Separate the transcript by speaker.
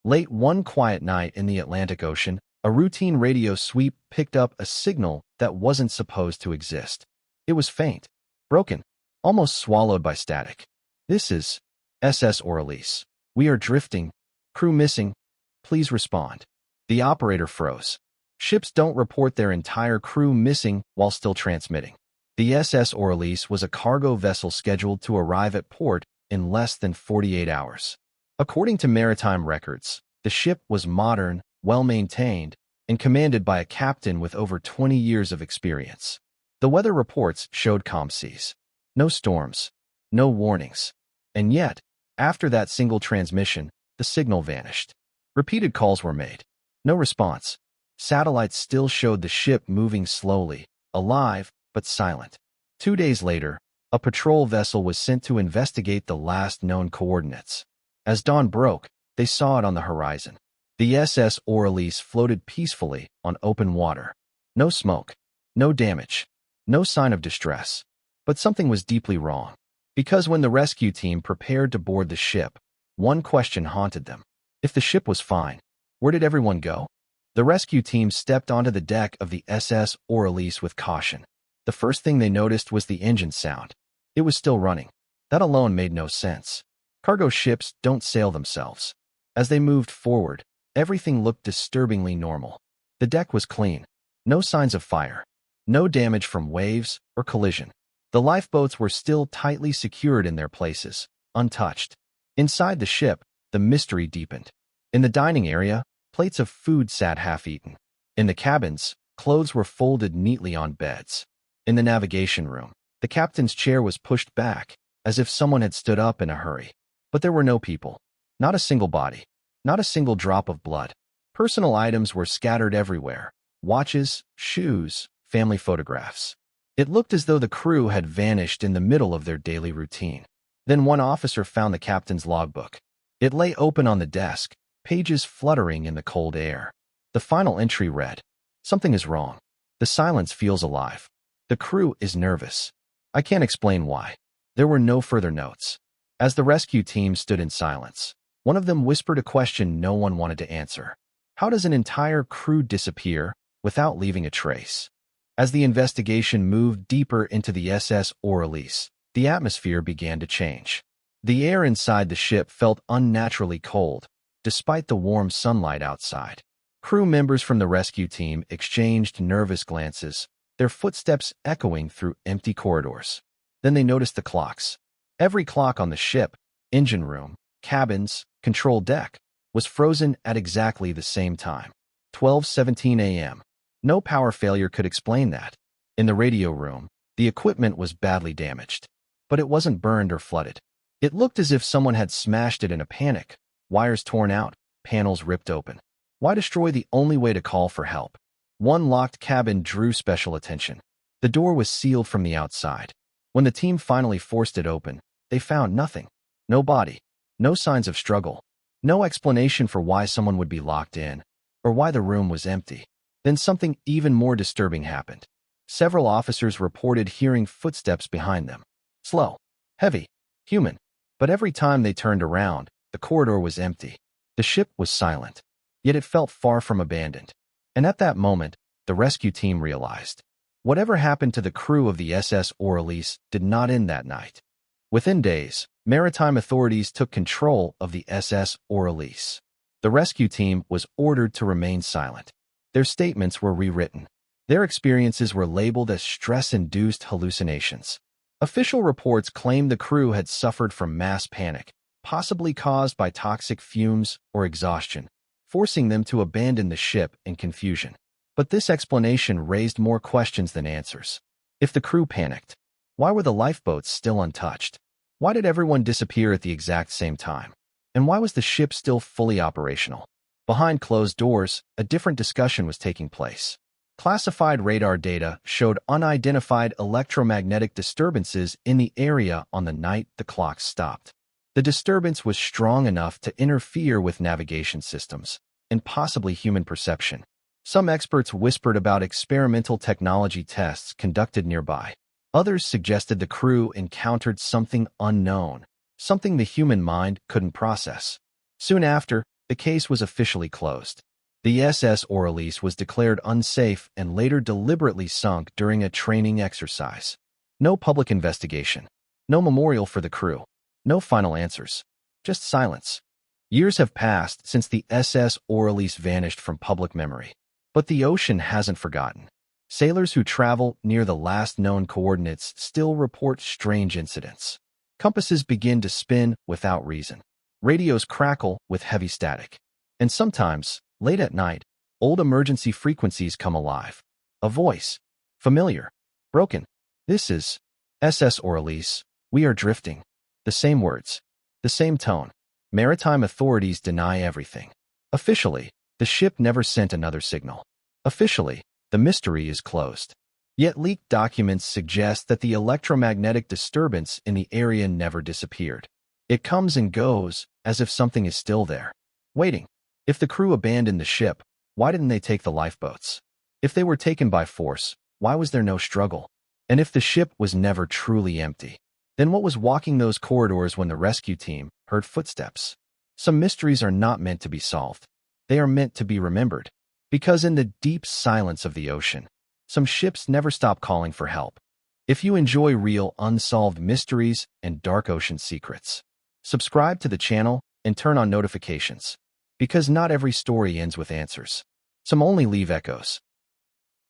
Speaker 1: Late one quiet night in the Atlantic Ocean, a routine radio sweep picked up a signal that wasn't supposed to exist. It was faint, broken, almost swallowed by static. "This is SS Auralis. We are drifting. Crew missing. Please respond." The operator froze. Ships don't report their entire crew missing while still transmitting. The SS Auralis was a cargo vessel scheduled to arrive at port in less than 48 hours. According to maritime records, the ship was modern, well-maintained, and commanded by a captain with over 20 years of experience. The weather reports showed calm seas. No storms, no warnings. And yet, after that single transmission, the signal vanished. Repeated calls were made. No response. Satellites still showed the ship moving slowly, alive, but silent. 2 days later, a patrol vessel was sent to investigate the last known coordinates. As dawn broke, they saw it on the horizon. The SS Auralis floated peacefully on open water. No smoke, no damage, no sign of distress. But something was deeply wrong. Because when the rescue team prepared to board the ship, one question haunted them. If the ship was fine, where did everyone go? The rescue team stepped onto the deck of the SS Auralis with caution. The first thing they noticed was the engine sound. It was still running. That alone made no sense. Cargo ships don't sail themselves. As they moved forward, everything looked disturbingly normal. The deck was clean. No signs of fire. No damage from waves or collision. The lifeboats were still tightly secured in their places, untouched. Inside the ship, the mystery deepened. In the dining area, plates of food sat half-eaten. In the cabins, clothes were folded neatly on beds. In the navigation room, the captain's chair was pushed back, as if someone had stood up in a hurry. But there were no people. Not a single body. Not a single drop of blood. Personal items were scattered everywhere. Watches, shoes, family photographs. It looked as though the crew had vanished in the middle of their daily routine. Then one officer found the captain's logbook. It lay open on the desk, pages fluttering in the cold air. The final entry read, "Something is wrong. The silence feels alive. The crew is nervous. I can't explain why." There were no further notes. As the rescue team stood in silence, one of them whispered a question no one wanted to answer. How does an entire crew disappear without leaving a trace? As the investigation moved deeper into the SS Auralis, the atmosphere began to change. The air inside the ship felt unnaturally cold, despite the warm sunlight outside. Crew members from the rescue team exchanged nervous glances, their footsteps echoing through empty corridors. Then they noticed the clocks. Every clock on the ship, engine room, cabins, control deck, was frozen at exactly the same time, 12:17 a.m. No power failure could explain that. In the radio room, the equipment was badly damaged. But it wasn't burned or flooded. It looked as if someone had smashed it in a panic, wires torn out, panels ripped open. Why destroy the only way to call for help? One locked cabin drew special attention. The door was sealed from the outside. When the team finally forced it open, they found nothing. No body, no signs of struggle, no explanation for why someone would be locked in, or why the room was empty. Then something even more disturbing happened. Several officers reported hearing footsteps behind them. Slow, heavy, human. But every time they turned around, the corridor was empty. The ship was silent. Yet it felt far from abandoned. And at that moment, the rescue team realized. Whatever happened to the crew of the SS Auralis did not end that night. Within days, maritime authorities took control of the SS Auralis. The rescue team was ordered to remain silent. Their statements were rewritten. Their experiences were labeled as stress-induced hallucinations. Official reports claimed the crew had suffered from mass panic, possibly caused by toxic fumes or exhaustion, forcing them to abandon the ship in confusion. But this explanation raised more questions than answers. If the crew panicked, why were the lifeboats still untouched? Why did everyone disappear at the exact same time? And why was the ship still fully operational? Behind closed doors, a different discussion was taking place. Classified radar data showed unidentified electromagnetic disturbances in the area on the night the clocks stopped. The disturbance was strong enough to interfere with navigation systems and possibly human perception. Some experts whispered about experimental technology tests conducted nearby. Others suggested the crew encountered something unknown, something the human mind couldn't process. Soon after, the case was officially closed. The SS Auralis was declared unsafe and later deliberately sunk during a training exercise. No public investigation. No memorial for the crew. No final answers. Just silence. Years have passed since the SS Auralis vanished from public memory. But the ocean hasn't forgotten. Sailors who travel near the last known coordinates still report strange incidents. Compasses begin to spin without reason. Radios crackle with heavy static. And sometimes, late at night, old emergency frequencies come alive. A voice. Familiar. Broken. This is SS Auralis. We are drifting. The same words. The same tone. Maritime authorities deny everything. Officially, the ship never sent another signal. Officially, the mystery is closed. Yet leaked documents suggest that the electromagnetic disturbance in the area never disappeared. It comes and goes, as if something is still there, waiting. If the crew abandoned the ship, why didn't they take the lifeboats? If they were taken by force, why was there no struggle? And if the ship was never truly empty, then what was walking those corridors when the rescue team heard footsteps? Some mysteries are not meant to be solved. They are meant to be remembered. Because in the deep silence of the ocean, some ships never stop calling for help. If you enjoy real unsolved mysteries and dark ocean secrets, subscribe to the channel and turn on notifications. Because not every story ends with answers. Some only leave echoes.